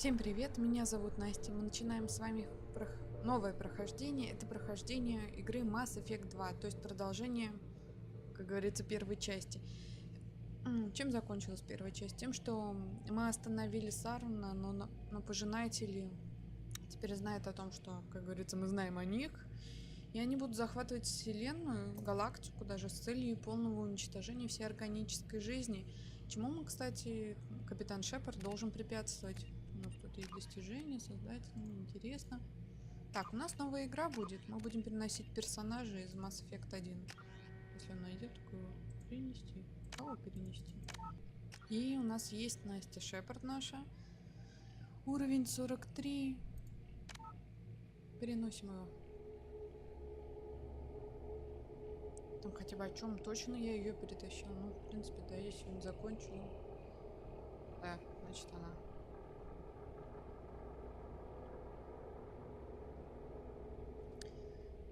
Всем привет, меня зовут Настя. Мы начинаем с вами новое прохождение. Это прохождение игры Mass Effect 2, то есть продолжение, как говорится, первой части. Чем закончилась первая часть? Тем, что мы остановили Сарна, но пожинатели теперь знают о том, что, как говорится, мы знаем о них. И они будут захватывать Вселенную, галактику даже с целью полного уничтожения всей органической жизни. Чему мы, кстати, капитан Шепард должен препятствовать. У нас тут есть достижения, создательные, интересно. Так, у нас новая игра будет. Мы будем переносить персонажей из Mass Effect 1. Если он найдет, такую перенести. Кого перенести? И у нас есть Настя Шепард наша. Уровень 43. Переносим его. Там хотя бы о чем точно я ее перетащила. Ну, в принципе, да, я сегодня закончила. Да, значит она.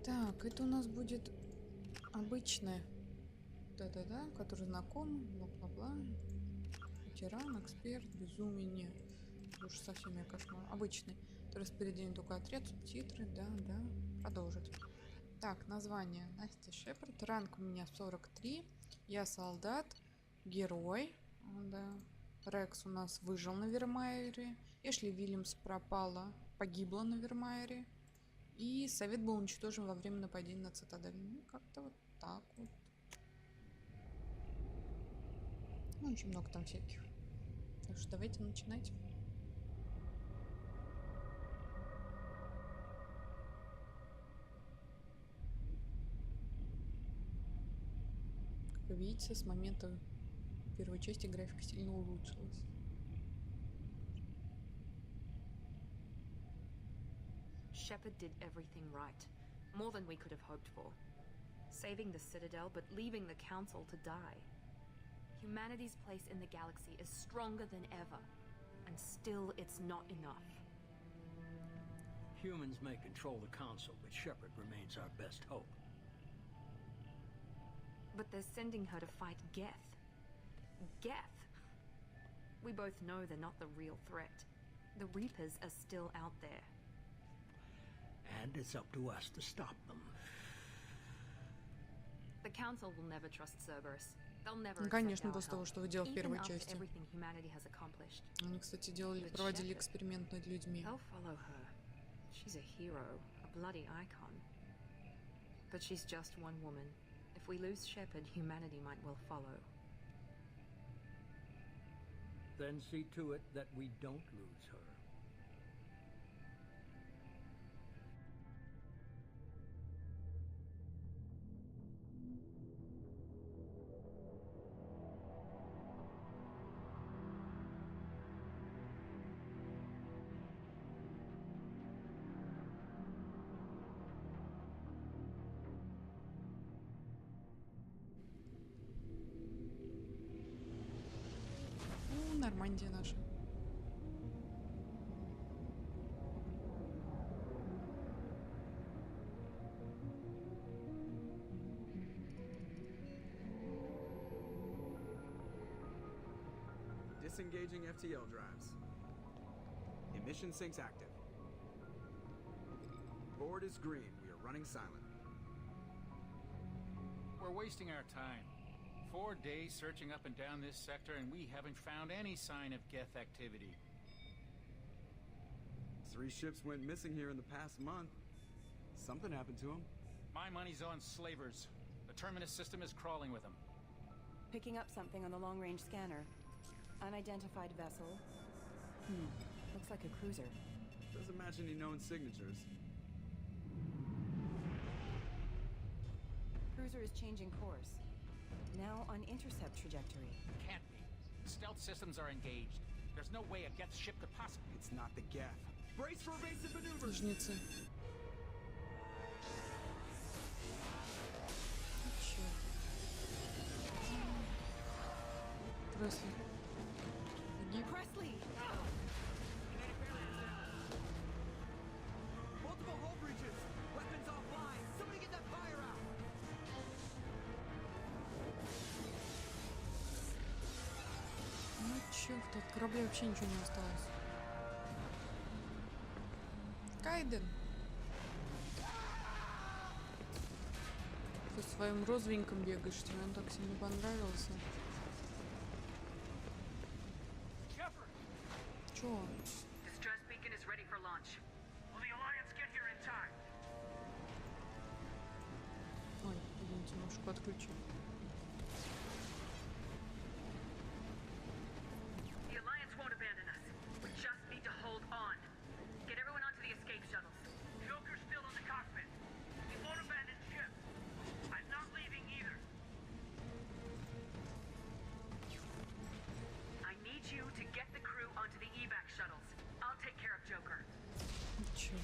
Так, это у нас будет обычная. Да-да-да, который знаком, бла-бла-бла. Ветеран, эксперт, безумие. Нет, уж совсем я кошмар. Обычный. Распределение только отряд, субтитры, да. Продолжить. Так, название. Настя Шепард. Ранг у меня 43. Я солдат. Герой. Да. Рекс у нас выжил на Вермайере. Эшли Вильямс погибла на Вермайере. И совет был уничтожен во время нападения на цитадель. Ну, как-то вот так вот. Ну, очень много там всяких. Так что давайте начинать. Как вы видите, с момента первой части графика сильно улучшилась. Shepard did everything right, more than we could have hoped for. Saving the Citadel, but leaving the Council to die. Humanity's place in the galaxy is stronger than ever, and still it's not enough. Humans may control the Council, but Shepard remains our best hope. But they're sending her to fight Geth. Geth! We both know they're not the real threat. The Reapers are still out there. And it's up to us to stop them. The Council will never trust Cerberus. They'll never Ну, конечно, после того, что вы делали в первой части. Они, Они, кстати, проводили эксперимент над людьми. She's a hero, a bloody icon. But she's just one woman. If we lose Shepard, humanity might well follow. Then see to it that we don't lose her. Нормандия наша. Disengaging FTL drives. Emission sinks active. Board is green. We are running silent. We're wasting our time. 4 days searching up and down this sector, and we haven't found any sign of Geth activity. 3 ships went missing here in the past month. Something happened to them. My money's on slavers. The Terminus system is crawling with them. Picking up something on the long-range scanner. Unidentified vessel. Looks like a cruiser. Doesn't match any known signatures. Cruiser is changing course. Now on intercept trajectory. Can't be. Stealth systems are engaged. There's no way a Geth ship could possibly... It's not the Geth. Brace for evasive maneuvers! Жнецы. Черт. Пресли. Presley! Multiple hull breaches! Weapons offline! Somebody get that fire out! Ну черт, от корабля вообще ничего не осталось. Хайден. Со своим розовеньком бегаешь, тебе он так сильно понравился. Чё? Ой, извините, мушку отключил. Чё?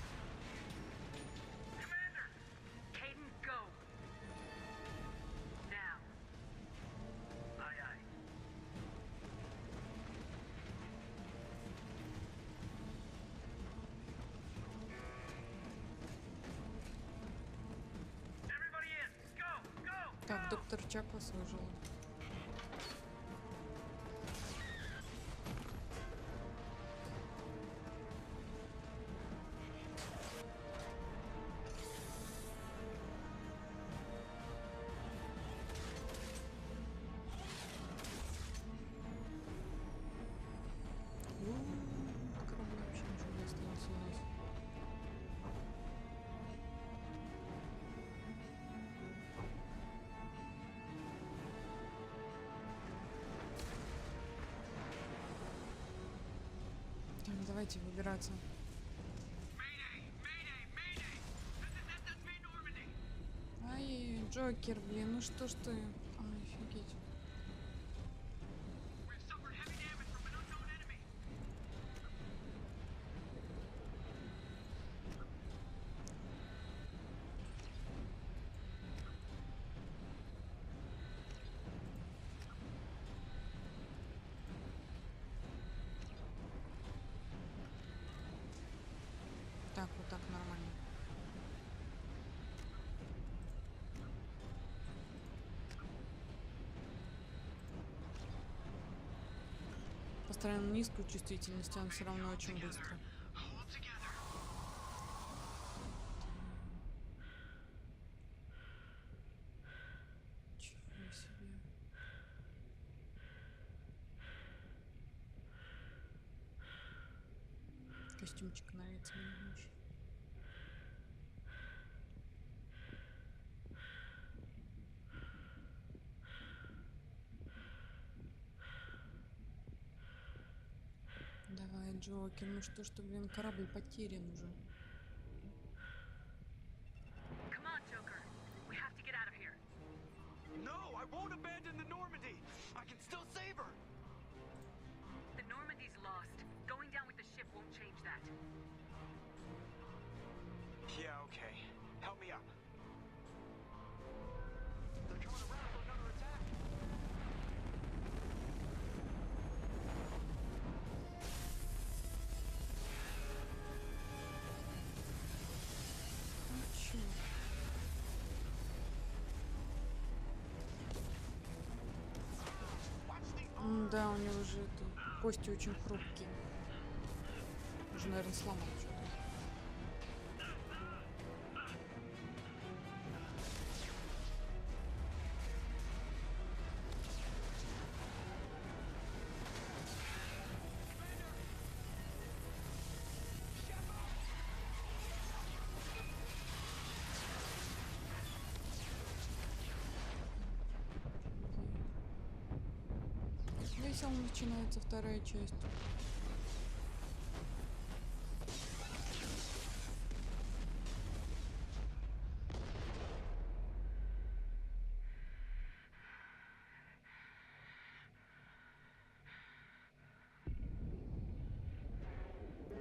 Так, доктор Чаклас выжил. Корабль вообще ничего не осталось у нас. Так, давайте выбираться. Ай, Джокер, блин, ну что ж ты? Ай, офигеть. Так, вот так нормально. Построен на низкую чувствительность, он все равно очень быстро. Чего себе. Костюмчик нравится мне больше. Давай, Джокер, ну что ж ты, блин, корабль потерян уже. No, I won't abandon the Normandy. I can still save her. The Normandy's lost. Going down with the ship won't change that. Yeah, okay. Help me up. They're coming around for another attack. Ну чё? Да, у него же это, кости очень хрупкие. Уже, наверное, сломал что-то. Весело начинается вторая часть.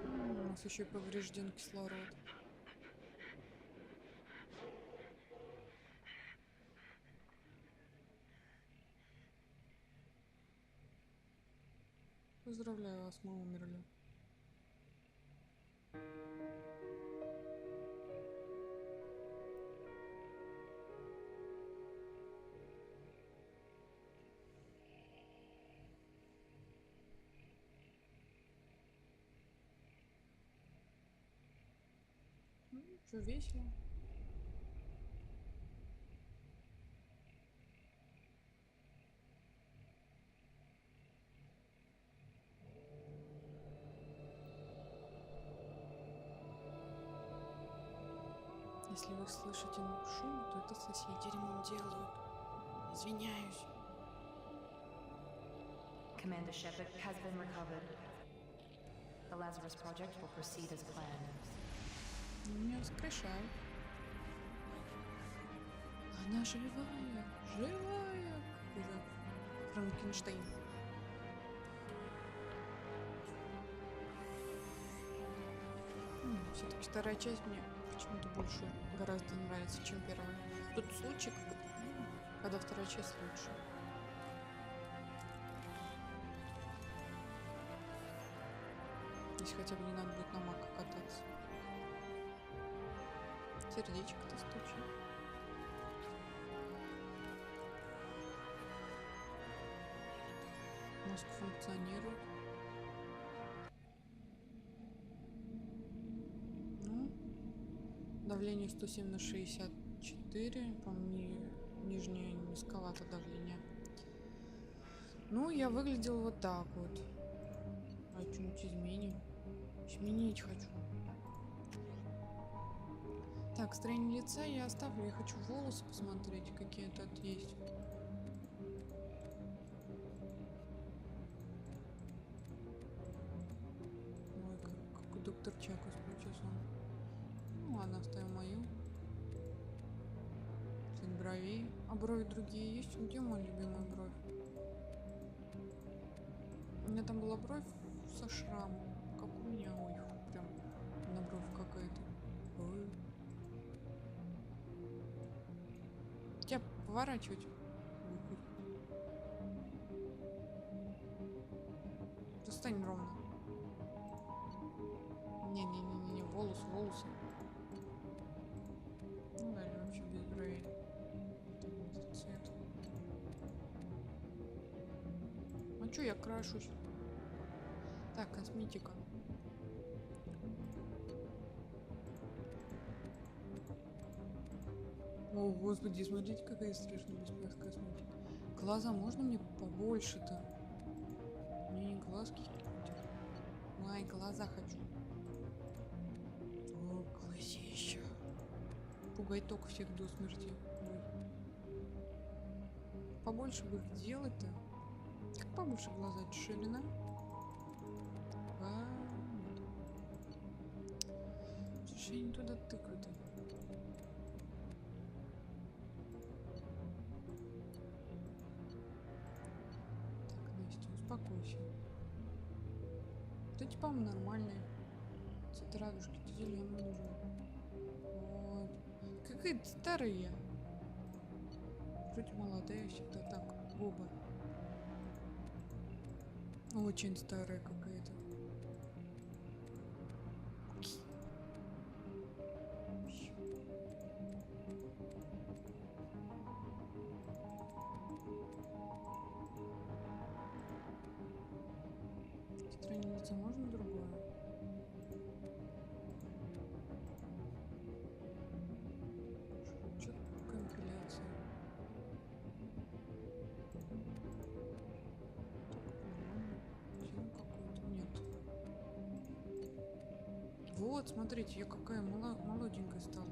У нас еще и поврежден кислород. Поздравляю вас, мы умерли. Что весело. Если вы слышите шум, то это соседи ремонт делают. Извиняюсь. Commander Shepard has been recovered. The Lazarus Project will proceed as planned. Меня воскрешают. Она живая, живая, как это Франкенштейн. Все-таки вторая часть мне почему-то больше гораздо нравится, чем первая. Тут случай, когда вторая часть лучше. Здесь хотя бы не надо будет на маках кататься. Сердечко-то стучит. Мозг функционирует. Ну, давление 107/64. По-моему, нижнее низковато давление. Ну, я выглядел вот так вот. А что-нибудь изменим? Изменить хочу. Так, строение лица я оставлю. Я хочу волосы посмотреть, какие тут есть. Ой, как доктор Чакус причесан. Ну ладно, оставим мою. Цвет бровей. А брови другие есть? Где моя любимая бровь? У меня там была бровь со шрамом. Как у меня? Ой, прям на бровь какая-то. Ой. Тебя поворачивать. Достань ровно. Не-не-не-не, волосы. Ну да, или вообще без бровей. Цвет. А чё я крашусь? Так, косметика. О, господи, смотрите, какая страшная бесплатная косметика. Глаза можно мне побольше-то? Мне не глазки какие-то. Ай, глаза хочу. О, глазища. Пугает только всех до смерти. Ой. Побольше бы их делать-то. Как побольше глаза? Ширина? Что я не туда тыкаю-то? Так, Настя, успокойся. Вот эти, по-моему, нормальные. Цвет радужки, зеленый нужен. Вот. Какая-то старая. Вроде молодая всегда так. Губы. Очень старая какая-то. Страница можно другое? Что-то компиляция. Вот, смотрите, я какая молоденькая стала.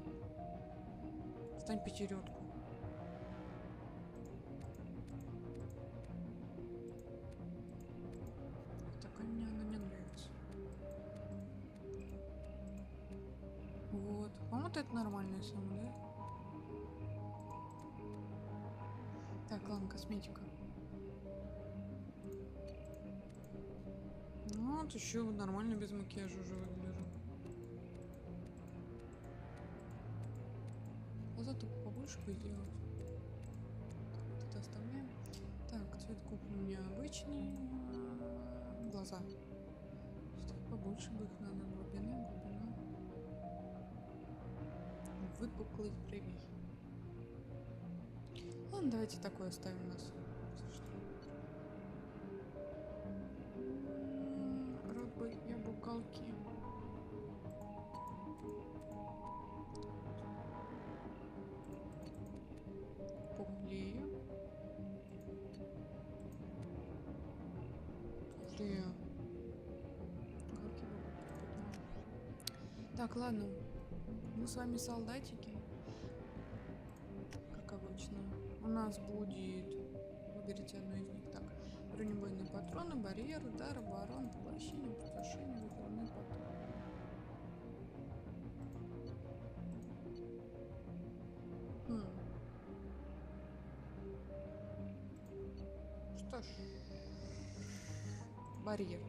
Стань пятеретку. Такая мне она не нравится. Вот. По-моему, вот это нормальная сама, да? Так, ладно, косметика. Ну, вот еще нормально без макияжа уже выгляжу. Глаза-то побольше бы сделать. Так, вот это оставляем. Так, цвет губ у меня обычный. Глаза. Что-то побольше бы их надо. Глубина. Выпуклость бровей. Ладно, давайте такое оставим у нас. Рот бы я бы уголки. ты. Так, ладно. Мы с вами солдатики. Как обычно. У нас будет... Выберите одну из них. Так. Бронебойные патроны, барьер, удар, оборон, поглощение, потрошение, выпускные патроны. Что ж. Барьер.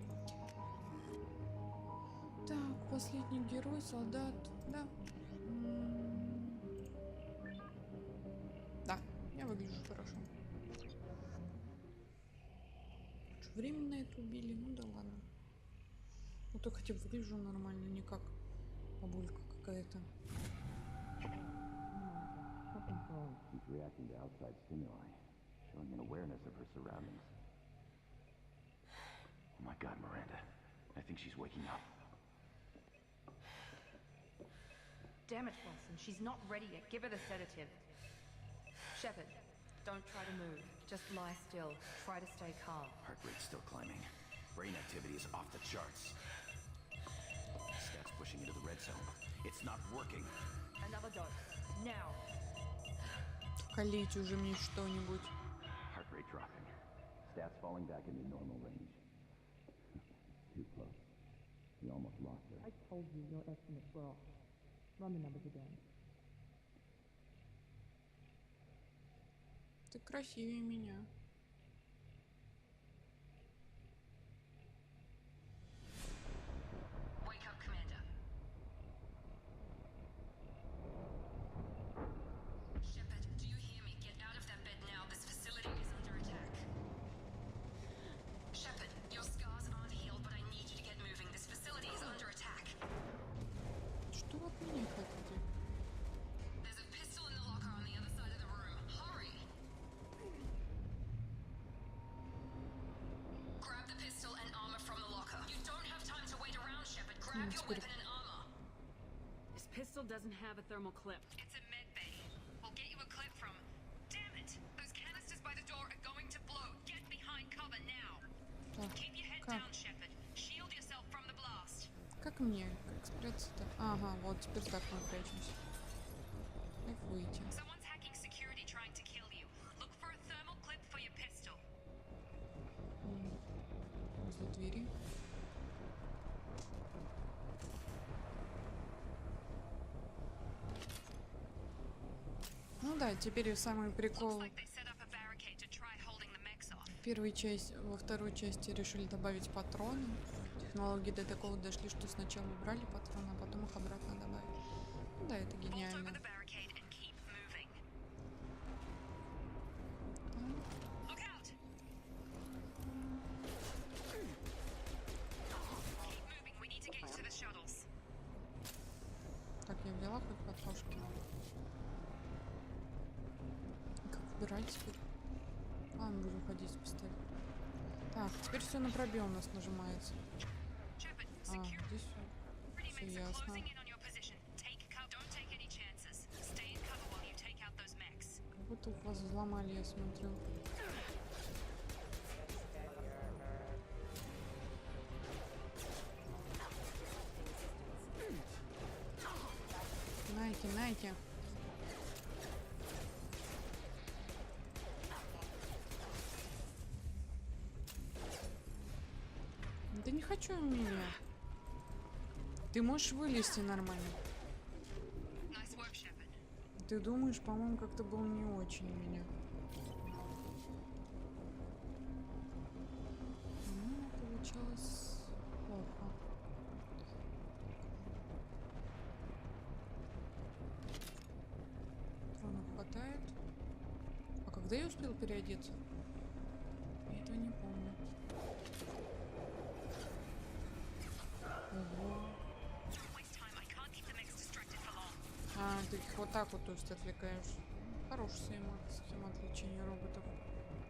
Так, последний герой, солдат. Да. Да, я выгляжу хорошо. Временно это убили, ну да ладно. Ну то хотя бы выгляжу нормально, не как бабулька какая-то. She's reacting to outside stimuli, showing an awareness of her surroundings. Oh my God, Miranda. I think she's waking up. Damn it, Wilson. She's not ready yet. Give her the sedative. Shepard, don't try to move. Just lie still. Try to stay calm. Heart rate's still climbing. Brain activity is off the charts. Stats pushing into the red zone. It's not working. Another dose. Now. Колите уже мне что-нибудь. Heart rate dropping. Stats falling back into normal range. Too close. We almost lost her. I told you your estimates were off. Run the numbers again. Ты красивее меня. Wake up, Commander. Shepard, do you hear me? Get out of that bed now. This facility is under attack. Shepard, your scars aren't healed, but I need you to get moving. This facility is under attack. Что вы от меня хотите? There's a pistol in the locker on the other side of the room. Hurry! Grab the pistol and armor from the locker. You don't have time to wait around, Shepard. Grab your weapon and armor. This pistol doesn't have a thermal clip. It's a med bay. We'll get you a clip from... Damn it! Those canisters by the door are going to blow. Get behind cover now. Так, Keep your head как? down, Shepard. Shield yourself from the blast. Как мне? Как спрятаться-то? Ага, вот теперь так мы прячемся. Как выйти? Someone's hacking security trying to kill you. Look for a thermal clip for your pistol. Возле двери. Ну да, теперь самый прикол. Looks like they set up a barricade to try holding the mechs off. Во второй части решили добавить патроны. Технологии до такого дошли, что сначала убрали патроны, а потом их обратно добавили. Ну да, это Vault over гениально. the barricade and keep moving. Look out! Keep moving. We need to get you to the shuttles. Так, я взяла хоть патрошки. Как выбирать теперь? Ладно, буду ходить с пистолетом. Так, теперь все на пробел у нас нажимается. Shepard, А, здесь все security mechs are ясно. closing in on your position. Take cover. Don't take any chances. Stay in cover while you take out those mechs. Как будто вас взломали, я смотрю. Найки, найки. Да не хочу меня. Ты можешь вылезти нормально. Nice work, Shepard. Ты думаешь, по-моему, как-то был не очень у меня. Ну, получалось плохо. Патронов хватает. А когда я успел переодеться? Я этого не помню. Ого. Don't waste time. I can't keep the mechs distracted for long. А, ты их вот так вот, то есть, отвлекаешь. Хорошая схема отвлечения роботов.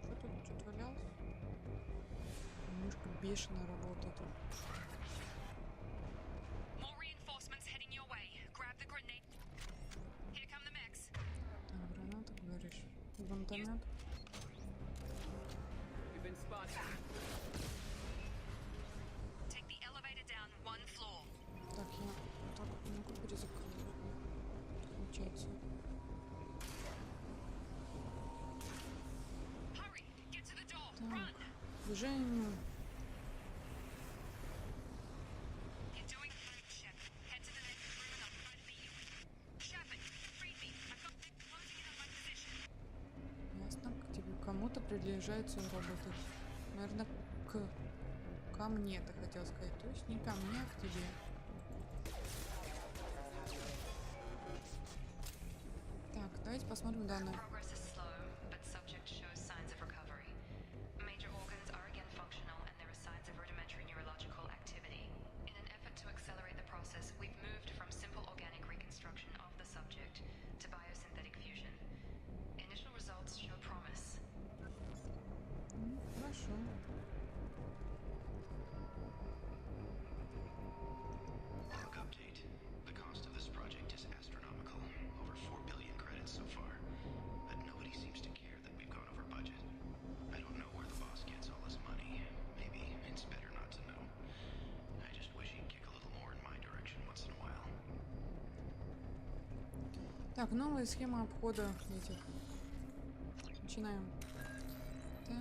Что тут? Что-то валялось? Мышка бешено работает. More reinforcements heading your way. Grab the grenade. Here come the mechs. Так, граната, говоришь. Гранатомет. We've been spotted. Так, к движению. Ясно, к тебе кому-то приближаются роботы. Наверное, ко мне, ты хотел сказать. То есть не ко мне, а к тебе. Так, давайте посмотрим данные. Хорошо. Log update. The cost of this project is astronomical. Over 4 billion credits so far. But nobody seems to care that we've gone over budget. I don't know where the boss gets all this money. Maybe it's better not to know. I just wish he'd kick a little more in my direction once in a while. Так, новая схема обхода этих. Начинаем. Так,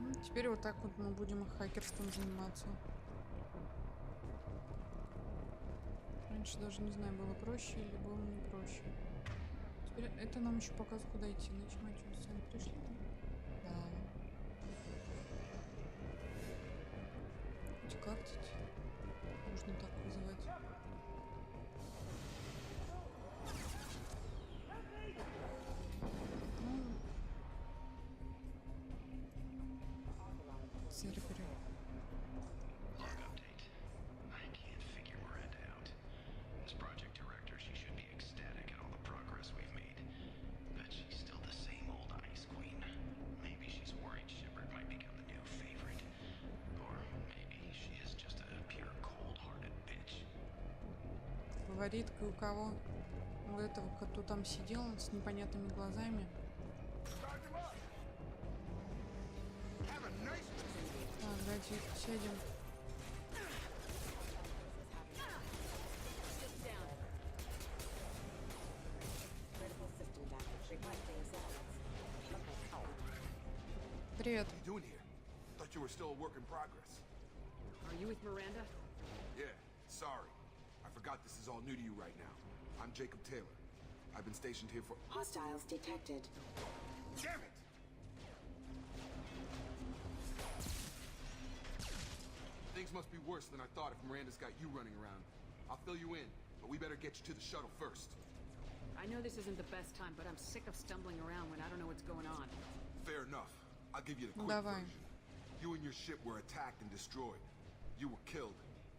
Ну, теперь вот так вот мы будем хакерством заниматься. Раньше даже не знаю, было проще или было не проще. Теперь это нам еще показывает, куда идти. Нажимать, что сами пришли. Да. Эти картить. Можно так вызывать. Ну, серверы. Log update. I can't figure Miranda out. As project director, she should be ecstatic at all the progress we've made. But she's still the same old ice queen. Maybe she's worried Shepard might become the new favorite. Or maybe she is just a pure cold-hearted bitch. Фаворитка у кого? У этого, кто там сидел с непонятными глазами. Так, давайте сядем. Привет. What are you doing here? Thought you were still a work in progress. Are you with Miranda? Yeah, sorry. I forgot this is all new to you right now. I'm Jacob Taylor. I've been stationed here for... Hostiles detected. Damn it! Things must be worse than I thought if Miranda's got you running around. I'll fill you in, but we better get you to the shuttle first. I know this isn't the best time, but I'm sick of stumbling around when I don't know what's going on. Fair enough. I'll give you the quick Давай. version. You and your ship were attacked and destroyed. You were killed,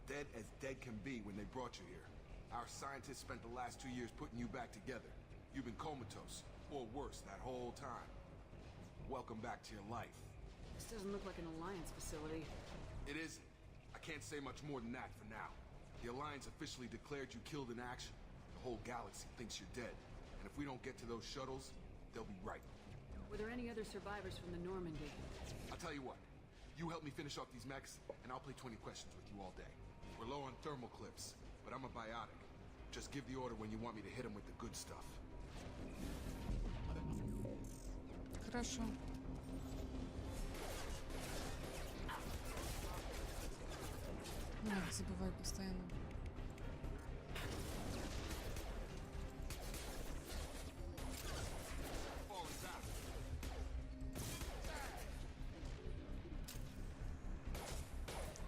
dead as dead can be when they brought you here. Our scientists spent the last 2 years putting you back together. You've been comatose, or worse, that whole time. Welcome back to your life. This doesn't look like an Alliance facility. It isn't. I can't say much more than that for now. The Alliance officially declared you killed in action. The whole galaxy thinks you're dead. And if we don't get to those shuttles, they'll be right. Were there any other survivors from the Normandy? I'll tell you what. You help me finish off these mechs, and I'll play 20 questions with you all day. We're low on thermal clips, but I'm a biotic. Just give the order when you want me to hit them with the good stuff. Хорошо. Забываю постоянно.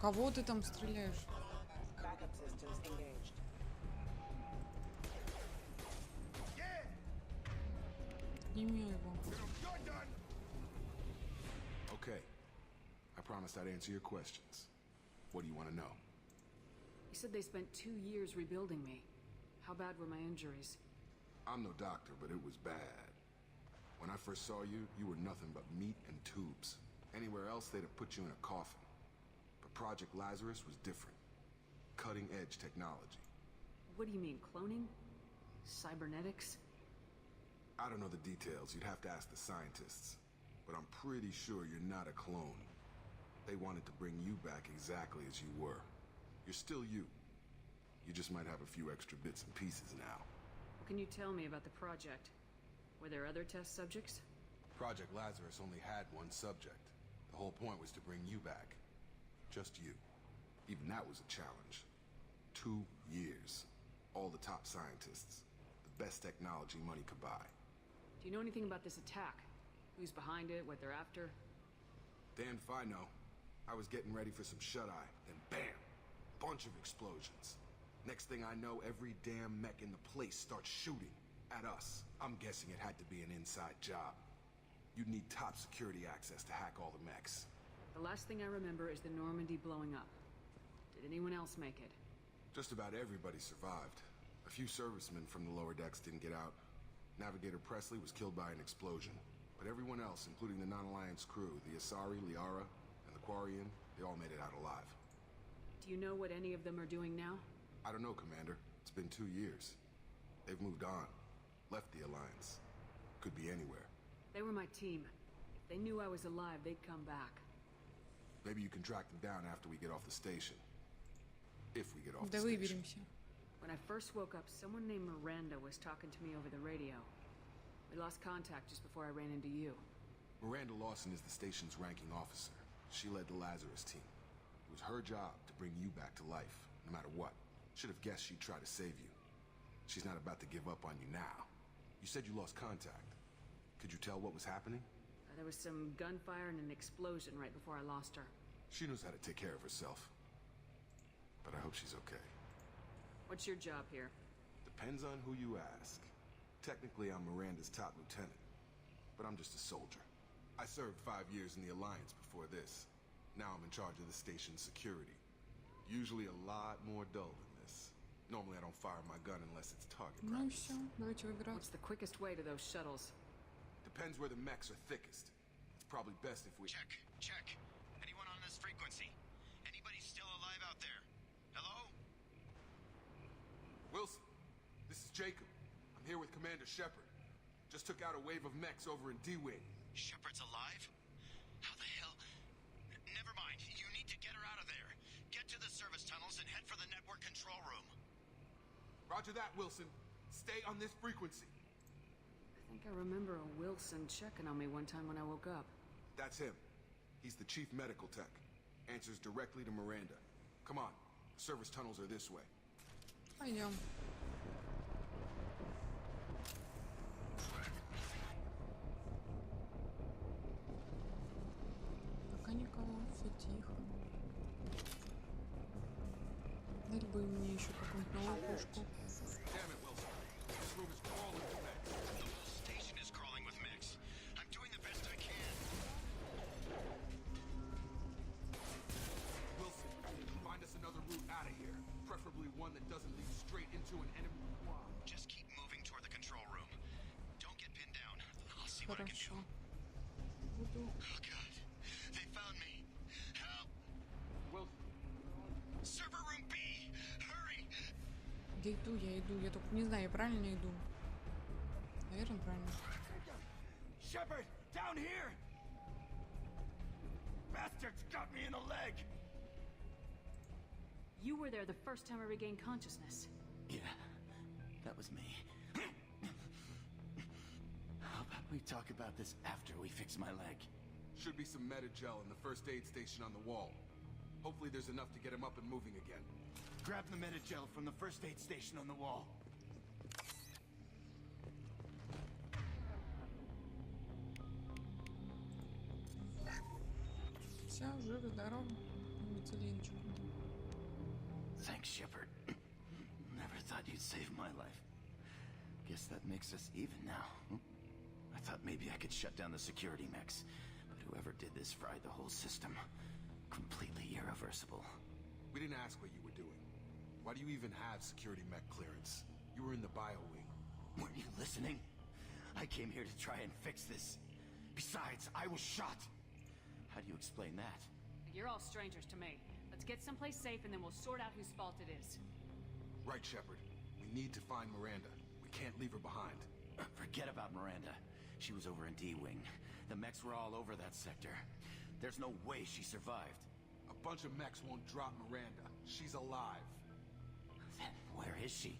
Кого ты там стреляешь? Backup systems engaged. Сними его. Okay. I promised I'd answer your questions. What do you want to know? You said they spent 2 years rebuilding me. How bad were my injuries? I'm no doctor, but it was bad. When I first saw you, you were nothing but meat and tubes. Anywhere else, they'd have put you in a coffin. But Project Lazarus was different. Cutting-edge technology. What do you mean, cloning? Cybernetics? I don't know the details. You'd have to ask the scientists. But I'm pretty sure you're not a clone. They wanted to bring you back exactly as you were. You're still you. You just might have a few extra bits and pieces now. What can you tell me about the project? Were there other test subjects? Project Lazarus only had one subject. The whole point was to bring you back. Just you. Even that was a challenge. 2 years. All the top scientists. The best technology money could buy. Do you know anything about this attack? Who's behind it, what they're after? Damned if I know. I was getting ready for some shut-eye, then bam! Bunch of explosions. Next thing I know, every damn mech in the place starts shooting at us. I'm guessing it had to be an inside job. You'd need top security access to hack all the mechs. The last thing I remember is the Normandy blowing up. Did anyone else make it? Just about everybody survived. A few servicemen from the lower decks didn't get out. Navigator Presley was killed by an explosion. But everyone else, including the non-Alliance crew, the Asari, Liara, and the Quarian, they all made it out alive. Do you know what any of them are doing now? I don't know, Commander. It's been 2 years. They've moved on. Left the Alliance. Could be anywhere. They were my team. If they knew I was alive, they'd come back. Maybe you can track them down after we get off the station. If we get off Да the station. выберемся. When I first woke up, someone named Miranda was talking to me over the radio. We lost contact just before I ran into you. Miranda Lawson is the station's ranking officer. She led the Lazarus team. It was her job to bring you back to life, no matter what. Should have guessed she'd try to save you. She's not about to give up on you now. You said you lost contact. Could you tell what was happening? There was some gunfire and an explosion right before I lost her. She knows how to take care of herself. But I hope she's okay. What's your job here? Depends on who you ask. Technically, I'm Miranda's top lieutenant. But I'm just a soldier. I served 5 years in the Alliance before this. Now I'm in charge of the station's security. Usually a lot more dull than this. Normally I don't fire my gun unless it's target Ну и practice. все, давайте выбирать. What's the quickest way to those shuttles? Depends where the mechs are thickest. It's probably best if we... Check, check. Anyone on this frequency? Anybody still alive out there? Hello? Wilson, this is Jacob. I'm here with Commander Shepard. Just took out a wave of mechs over in D-Wing. Shepard's alive? How the hell? Never mind. You need to get her out of there. Get to the service tunnels and head for the network control room. Roger that, Wilson. Stay on this frequency. I think I remember a Wilson checking on me one time when I woke up. That's him. He's the chief medical tech. Answers directly to Miranda. Come on. The service tunnels are this way. Пойдем. Пока никого, все тихо. Дали бы мне еще какую-нибудь новую пушку. Damn it, Wilson. This room is crawling with mechs. The whole station is crawling with mechs. I'm doing the best I can. Wilson, find us another route out of here. Preferably one that doesn't lead straight into an enemy squad. Just keep moving toward the control room. Don't get pinned down. I'll see what I can do. Хорошо. Буду. Oh god. They found me. Help! Wilson, Server room B! Hurry! Я иду, я иду. Я только не знаю, я правильно иду. Наверное, правильно. Shepard, down here! Bastards got me in the leg! You were there the first time I regained consciousness. Yeah, that was me. How about we talk about this after we fix my leg? should be some medi-gel in the first aid station on the wall. Hopefully there's enough to get him up and moving again. Grab the medi-gel from the first aid station on the wall. Все, живы, здоровы. Мицелинчик. Thanks, Shepard. Never thought you'd save my life. Guess that makes us even now. I thought maybe I could shut down the security mechs, but whoever did this fried the whole system. Completely irreversible. We didn't ask what you were doing. Why do you even have security mech clearance? You were in the bio wing. Weren't you listening? I came here to try and fix this. Besides, I was shot. How do you explain that? You're all strangers to me. Let's get someplace safe and then we'll sort out whose fault it is. Right, Shepard. We need to find Miranda. We can't leave her behind. Forget about Miranda. She was over in D-Wing. The mechs were all over that sector. There's no way she survived. A bunch of mechs won't drop Miranda. She's alive. Then where is she?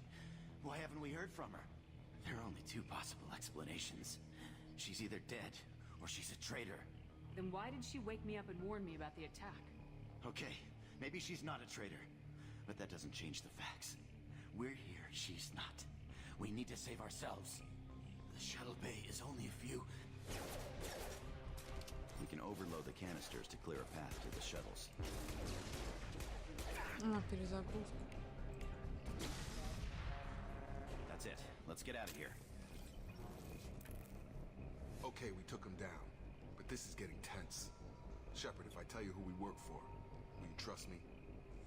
Why haven't we heard from her? There are only two possible explanations. She's either dead, or she's a traitor. Then why did she wake me up and warn me about the attack? Okay, maybe she's not a traitor. But that doesn't change the facts. We're here, she's not. We need to save ourselves. The shuttle bay is only a few... We can overload the canisters to clear a path to the shuttles. Перезагрузка. That's it. Let's get out of here. Okay, we took him down. But this is getting tense. Shepard, if I tell you who we work for, will you trust me?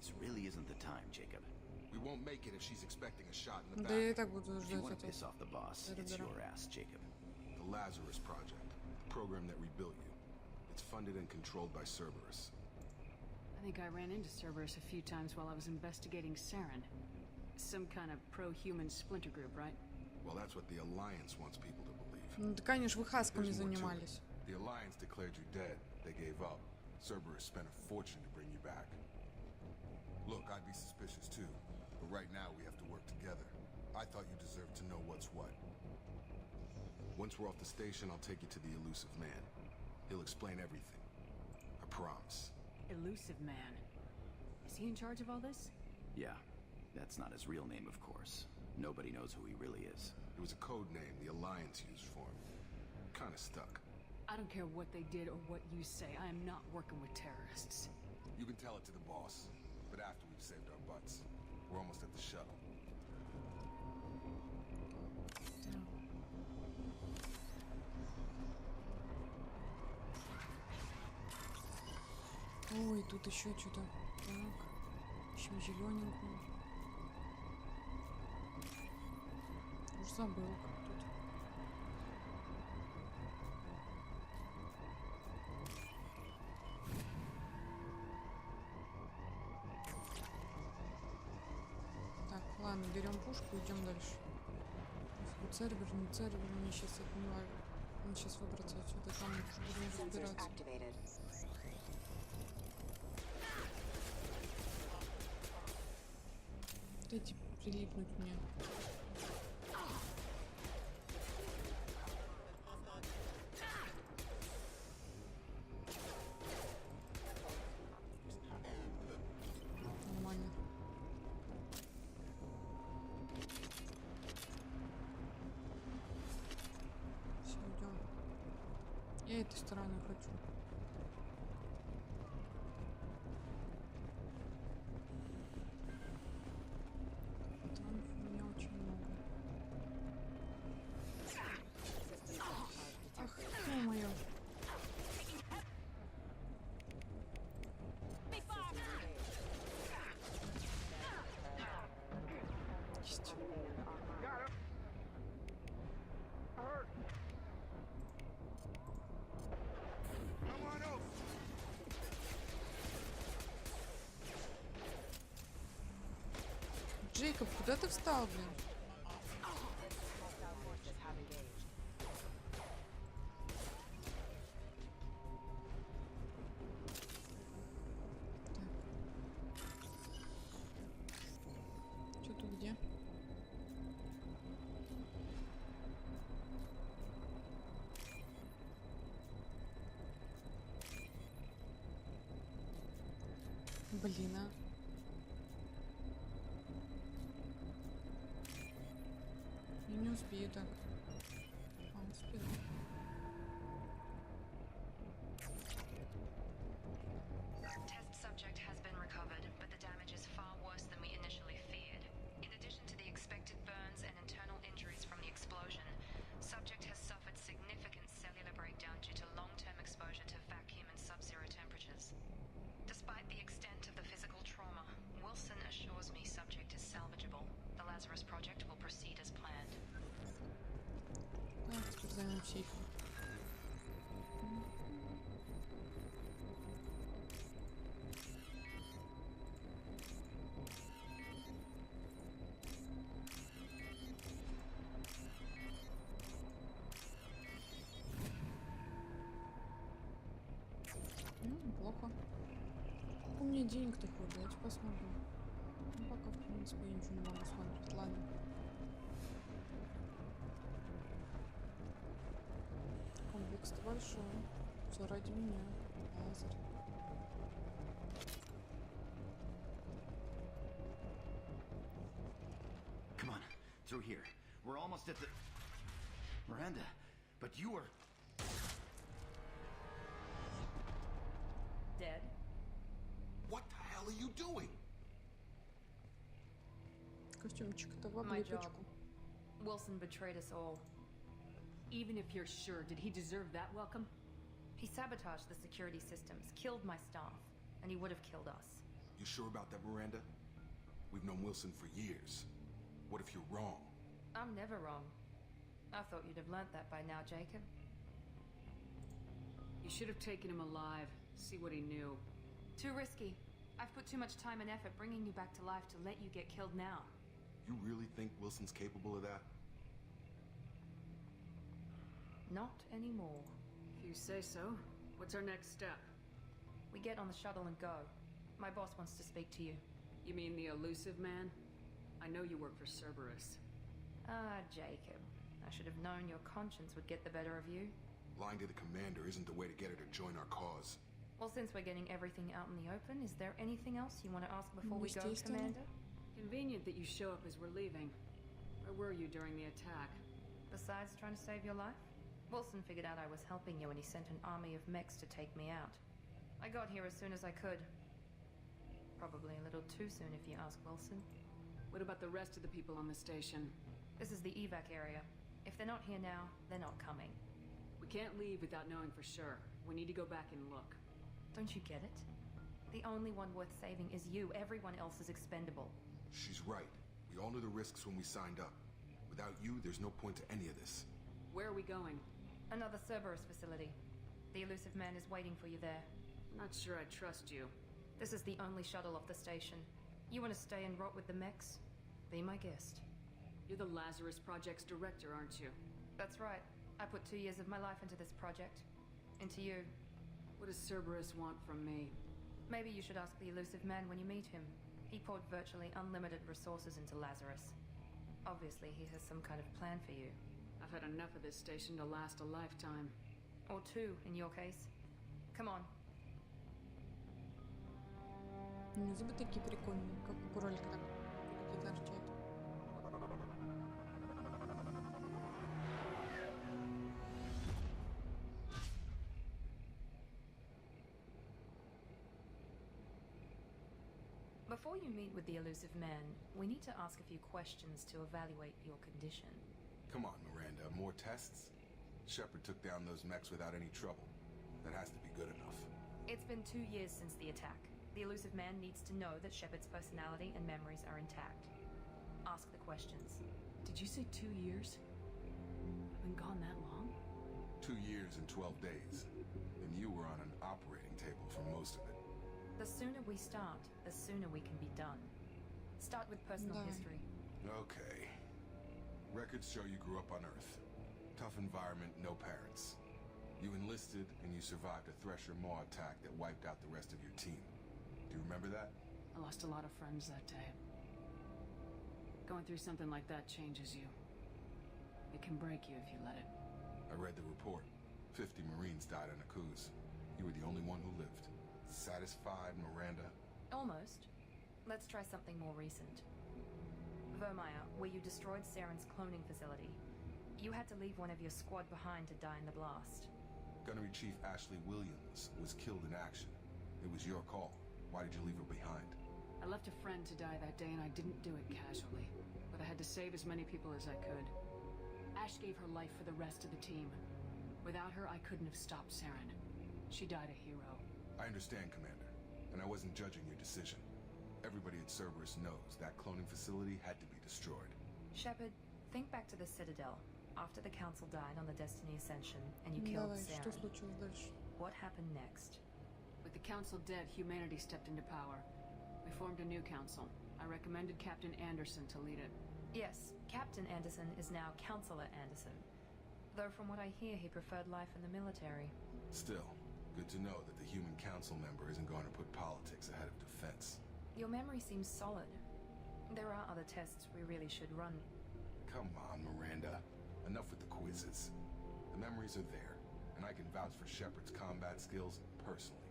This really isn't the time, Jacob. We won't make it if she's expecting a shot in the Да я и back. так буду If you ждать want to этого. piss off the boss, it's your ass, Jacob. The Lazarus Project, the program that rebuilt you. It's funded and controlled by Cerberus. I think I ran into Cerberus a few times while I was investigating Saren. Some kind of pro-human splinter group, right? Well, that's what the Alliance wants people to believe. Ну, да, конечно, вы хасками There's more to it. занимались. The Alliance declared you dead. They gave up. Cerberus spent a fortune to bring you back. Look, I'd be suspicious too, but right now we have to work together. I thought you deserved to know what's what. Once we're off the station, I'll take you to the elusive man. He'll explain everything. I promise. Elusive man. Is he in charge of all this? Yeah, that's not his real name, of course. Nobody knows who he really is. It was a code name the Alliance used for him. Kinda stuck. I don't care what they did or what you say. I am not working with terrorists. You can tell it to the boss, but after we've saved our butts. We're almost at the shuttle. Ой, тут еще что-то. Так. Ищем зелененькую. Уж забыл, как тут. Так, ладно, берем пушку, идем дальше. Цербер, не цербер, мне сейчас это не важно. Надо сейчас выбраться отсюда, там уже будем Sensors разбираться. activated. Дайте прилипнуть мне. Нормально. Все, идем. Я этой стороной хочу. Патронов у меня очень много. Ах, ё-моё. Есть. Джейкоб, куда ты встал, блин? Что тут где? Блин, а. Я не успею так. А, успела. Test subject has been recovered, but the damage is far worse than we initially feared. In addition to the expected burns and internal injuries from the explosion, subject has suffered significant cellular breakdown due to long-term exposure to vacuum and sub-zero temperatures. Despite the extent of the physical trauma, Wilson assures me subject is salvageable. The Lazarus Project will proceed as planned. Так, теперь займем сейфы. неплохо. У меня денег-то хоть, давайте посмотрим. Ну, пока, в принципе, я ничего не могу смотреть. Ладно. Комплекс-то большой. Все ради меня. Лазер. Come on, through here. We're almost at the... Miranda, but you were... Dead? What the hell are you doing? Костюмчик-то в My job. облепочку. Wilson betrayed us all. Even if you're sure, did he deserve that welcome? He sabotaged the security systems, killed my staff, and he would have killed us. You sure about that, Miranda? We've known Wilson for years. What if you're wrong? I'm never wrong. I thought you'd have learnt that by now, Jacob. You should have taken him alive, see what he knew. Too risky. I've put too much time and effort bringing you back to life to let you get killed now. You really think Wilson's capable of that? Not anymore. If you say so. What's our next step? We get on the shuttle and go. My boss wants to speak to you. You mean the elusive man? I know you work for Cerberus. Ah, Jacob. I should have known your conscience would get the better of you. Lying to the commander isn't the way to get her to join our cause. Well, since we're getting everything out in the open, is there anything else you want to ask before we go, Commander? Convenient that you show up as we're leaving. Where were you during the attack? Besides trying to save your life? Wilson figured out I was helping you and he sent an army of mechs to take me out. I got here as soon as I could. Probably a little too soon if you ask Wilson. What about the rest of the people on the station? This is the evac area. If they're not here now, they're not coming. We can't leave without knowing for sure. We need to go back and look. Don't you get it? The only one worth saving is you. Everyone else is expendable. She's right. We all knew the risks when we signed up. Without you, there's no point to any of this. Where are we going? Another Cerberus facility. The elusive man is waiting for you there. Not sure I trust you. This is the only shuttle off the station. You want to stay and rot with the mechs? Be my guest. You're the Lazarus Project's director, aren't you? That's right. I put 2 years of my life into this project. Into you. What does Cerberus want from me? Maybe you should ask the elusive man when you meet him. He poured virtually unlimited resources into Lazarus. Obviously, he has some kind of plan for you. I've had enough of this station to last a lifetime. Or 2, in your case. Come on. Зубы такие прикольные, как у кролика так какие торчат. Before you meet with the elusive man, we need to ask a few questions to evaluate your condition. Come on, Miranda. More tests? Shepard took down those mechs without any trouble. That has to be good enough. It's been 2 years since the attack. The elusive man needs to know that Shepard's personality and memories are intact. Ask the questions. Did you say 2 years? I've been gone that long? 2 years and 12 days. And you were on an operating table for most of it. The sooner we start, the sooner we can be done. Start with personal history. Okay. Records show you grew up on Earth. Tough environment, no parents. You enlisted and you survived a Thresher Maw attack that wiped out the rest of your team. Do you remember that? I lost a lot of friends that day. Going through something like that changes you. It can break you if you let it. I read the report. 50 Marines died in a cruise. You were the only one who lived. Satisfied, Miranda? Almost. Let's try something more recent. Vermeer, where you destroyed Saren's cloning facility. You had to leave one of your squad behind to die in the blast. Gunnery Chief Ashley Williams was killed in action. It was your call. Why did you leave her behind? I left a friend to die that day and I didn't do it casually. But I had to save as many people as I could. Ash gave her life for the rest of the team. Without her, I couldn't have stopped Saren. She died a hero. I understand, Commander. And I wasn't judging your decision. Everybody at Cerberus knows that cloning facility had to be destroyed. Shepard, think back to the Citadel. After the Council died on the Destiny Ascension and you killed Что Saren. случилось дальше? What happened next? With the Council dead, humanity stepped into power. We formed a new council. I recommended Captain Anderson to lead it. Yes, Captain Anderson is now Counselor Anderson. Though from what I hear, he preferred life in the military. Still, Good to know that the human council member isn't going to put politics ahead of defense. Your memory seems solid. There are other tests we really should run. Come on, Miranda. Enough with the quizzes. The memories are there, and I can vouch for Shepard's combat skills personally.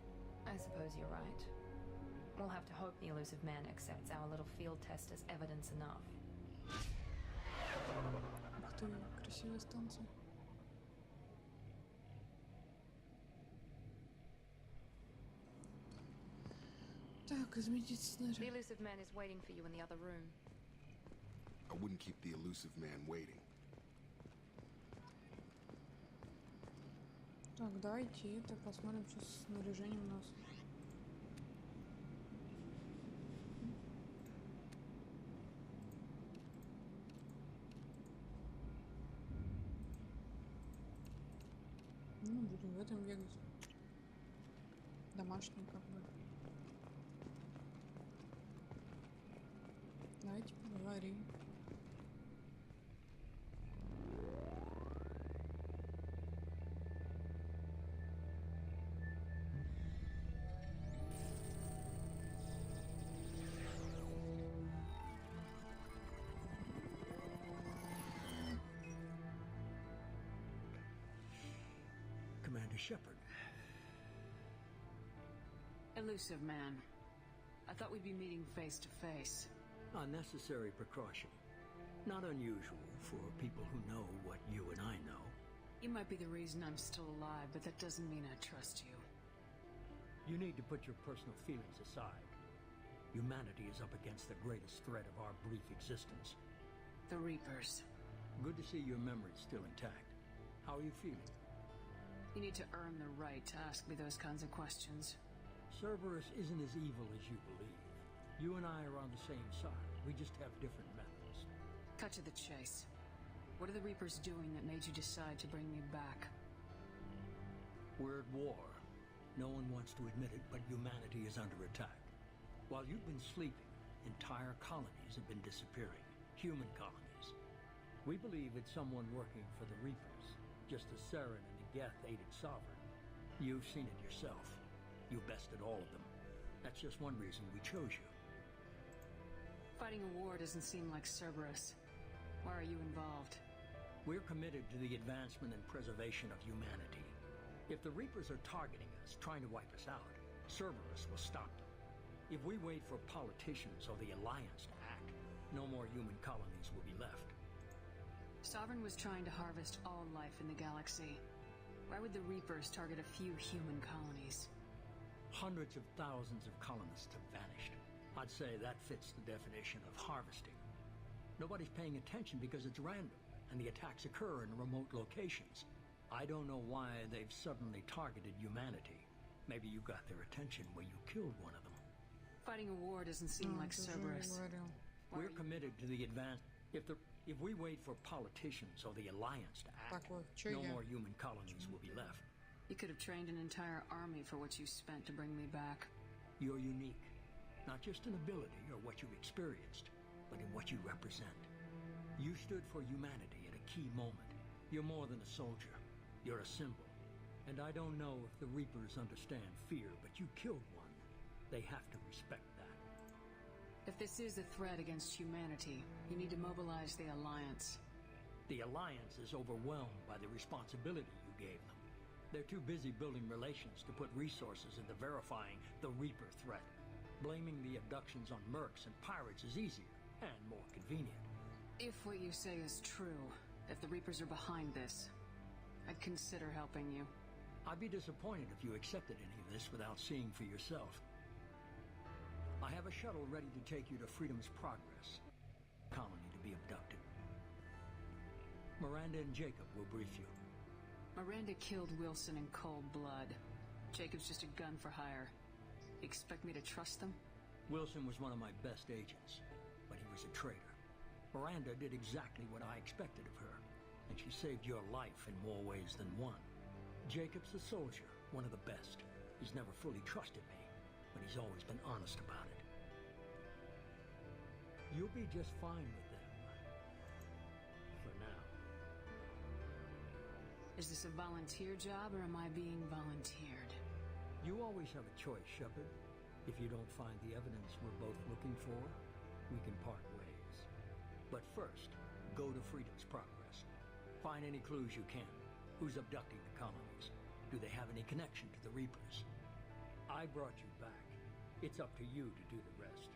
I suppose you're right. We'll have to hope the elusive man accepts our little field test as evidence enough. Ух ты, красивая станция. Так, изменить The сценарий. elusive man is waiting for you in the other room. I wouldn't keep the elusive man waiting. Так, давайте это посмотрим, что с снаряжением у нас. Ну, будем в этом бегать. Домашний как бы. Давайте поговорим. Commander Shepard. Elusive man. I thought we'd be meeting face to face. Unnecessary precaution. Not unusual for people who know what you and I know. You might be the reason I'm still alive, but that doesn't mean I trust you. You need to put your personal feelings aside. Humanity is up against the greatest threat of our brief existence. The Reapers. Good to see your memory still intact. How are you feeling? You need to earn the right to ask me those kinds of questions. Cerberus isn't as evil as you believe. You and I are on the same side. We just have different methods. Cut to the chase. What are the Reapers doing that made you decide to bring me back? We're at war. No one wants to admit it, but humanity is under attack. While you've been sleeping, entire colonies have been disappearing. Human colonies. We believe it's someone working for the Reapers, just as Saren and the Geth aided Sovereign. You've seen it yourself. You bested all of them. That's just one reason we chose you. Fighting a war doesn't seem like Cerberus. Why are you involved? We're committed to the advancement and preservation of humanity. If the Reapers are targeting us, trying to wipe us out, Cerberus will stop them. If we wait for politicians or the Alliance to act, no more human colonies will be left. Sovereign was trying to harvest all life in the galaxy. Why would the Reapers target a few human colonies? Hundreds of thousands of colonists have vanished. I'd say that fits the definition of harvesting. Nobody's paying attention because it's random, and the attacks occur in remote locations. I don't know why they've suddenly targeted humanity. Maybe you got their attention when you killed one of them. Fighting a war doesn't seem like Cerberus. We're committed to the advance. If we wait for politicians or the Alliance to act, no more human colonies will be left. You could have trained an entire army for what you spent to bring me back. You're unique. Not just in ability or what you've experienced, but in what you represent. You stood for humanity at a key moment. You're more than a soldier. You're a symbol. And I don't know if the Reapers understand fear, but you killed one. They have to respect that. If this is a threat against humanity, you need to mobilize the Alliance. The Alliance is overwhelmed by the responsibility you gave them. They're too busy building relations to put resources into verifying the Reaper threat. Blaming the abductions on mercs and pirates is easier and more convenient. If what you say is true, if the Reapers are behind this, I'd consider helping you. I'd be disappointed if you accepted any of this without seeing for yourself. I have a shuttle ready to take you to Freedom's Progress, colony to be abducted. Miranda and Jacob will brief you. Miranda killed Wilson in cold blood. Jacob's just a gun for hire. You expect me to trust them? Wilson was one of my best agents, but he was a traitor. Miranda did exactly what I expected of her, and she saved your life in more ways than one. Jacob's a soldier, one of the best. He's never fully trusted me, but he's always been honest about it. You'll be just fine with them. For now. Is this a volunteer job, or am I being volunteered? You always have a choice, Shepard. If you don't find the evidence we're both looking for, we can part ways. But first, go to Freedom's Progress. Find any clues you can. Who's abducting the colonies? Do they have any connection to the Reapers? I brought you back. It's up to you to do the rest.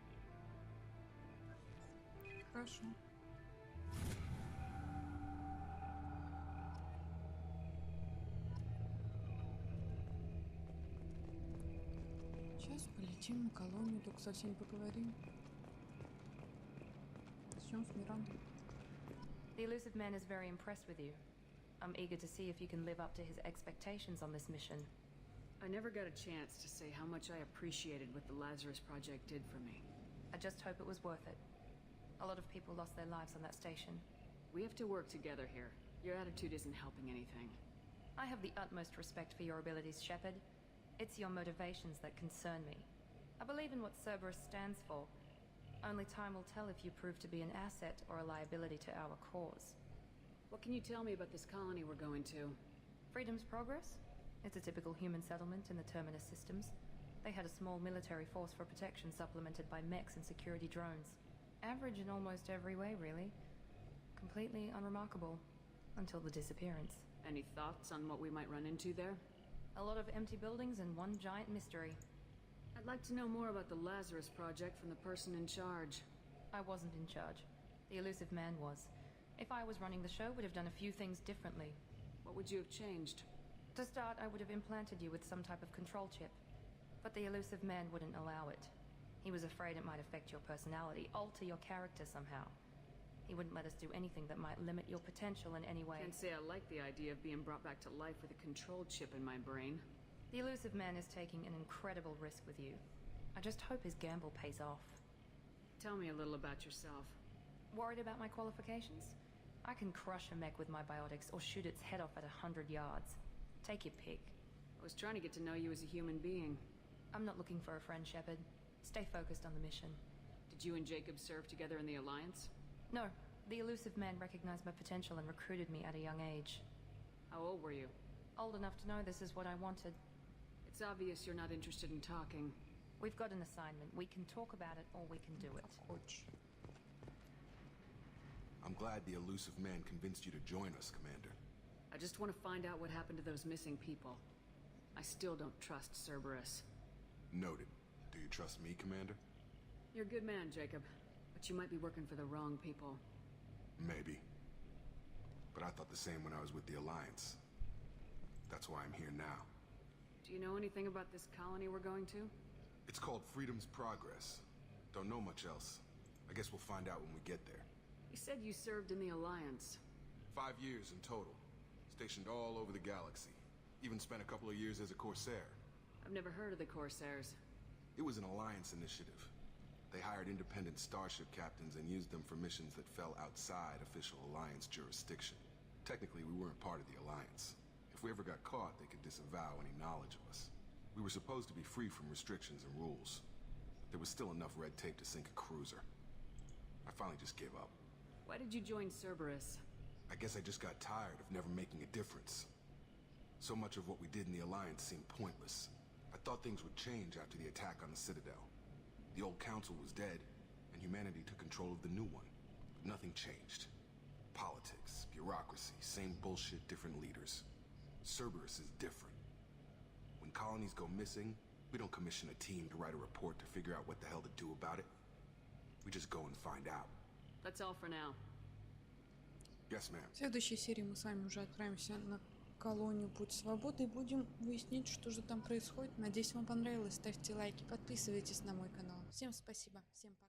Хорошо. Сейчас полетим на колонию, только со всеми поговорим. Начнем с Мирандой. The elusive man is very impressed with you. I'm eager to see if you can live up to his expectations on this mission. I never got a chance to say how much I appreciated what the Lazarus Project did for me. I just hope it was worth it. A lot of people lost their lives on that station. We have to work together here. Your attitude isn't helping anything. I have the utmost respect for your abilities, Shepard. It's your motivations that concern me. I believe in what Cerberus stands for. Only time will tell if you prove to be an asset or a liability to our cause. What can you tell me about this colony we're going to? Freedom's Progress? It's a typical human settlement in the Terminus systems. They had a small military force for protection supplemented by mechs and security drones. Average in almost every way, really. Completely unremarkable. Until the disappearance. Any thoughts on what we might run into there? A lot of empty buildings and one giant mystery. I'd like to know more about the Lazarus Project from the person in charge. I wasn't in charge. The elusive man was. If I was running the show, would have done a few things differently. What would you have changed? To start, I would have implanted you with some type of control chip. But the elusive man wouldn't allow it. He was afraid it might affect your personality, alter your character somehow. He wouldn't let us do anything that might limit your potential in any way. Can't say I like the idea of being brought back to life with a control chip in my brain. The elusive man is taking an incredible risk with you. I just hope his gamble pays off. Tell me a little about yourself. Worried about my qualifications? I can crush a mech with my biotics or shoot its head off at 100 yards. Take your pick. I was trying to get to know you as a human being. I'm not looking for a friend, Shepard. Stay focused on the mission. Did you and Jacob serve together in the Alliance? No. The elusive man recognized my potential and recruited me at a young age. How old were you? Old enough to know this is what I wanted. It's obvious you're not interested in talking. We've got an assignment. We can talk about it or we can do it. I'm glad the elusive man convinced you to join us, Commander. I just want to find out what happened to those missing people. I still don't trust Cerberus. Noted. Do you trust me, Commander? You're a good man, Jacob. But you might be working for the wrong people. Maybe. But I thought the same when I was with the Alliance. That's why I'm here now. Do you know anything about this colony we're going to? It's called Freedom's Progress. Don't know much else. I guess we'll find out when we get there. You said you served in the Alliance. 5 years in total. Stationed all over the galaxy. Even spent a couple of years as a Corsair. I've never heard of the Corsairs. It was an Alliance initiative. They hired independent starship captains and used them for missions that fell outside official Alliance jurisdiction. Technically, we weren't part of the Alliance. If we ever got caught, they could disavow any knowledge of us. We were supposed to be free from restrictions and rules. But there was still enough red tape to sink a cruiser. I finally just gave up. Why did you join Cerberus? I guess I just got tired of never making a difference. So much of what we did in the Alliance seemed pointless. I thought things would change after the attack on the Citadel. The old council was dead, and humanity took control of the new one. But nothing changed. Politics, bureaucracy, same bullshit, different leaders. Cerberus is different. When colonies go missing, we don't commission a team to write a report to figure out what the hell to do about it. We just go and find out. That's all for now. Yes, ma'am. В следующей серии мы с вами уже отправимся на колонию Путь Свободы и будем выяснить, что же там происходит. Надеюсь, вам понравилось. Ставьте лайки, подписывайтесь на мой канал. Всем спасибо, всем пока.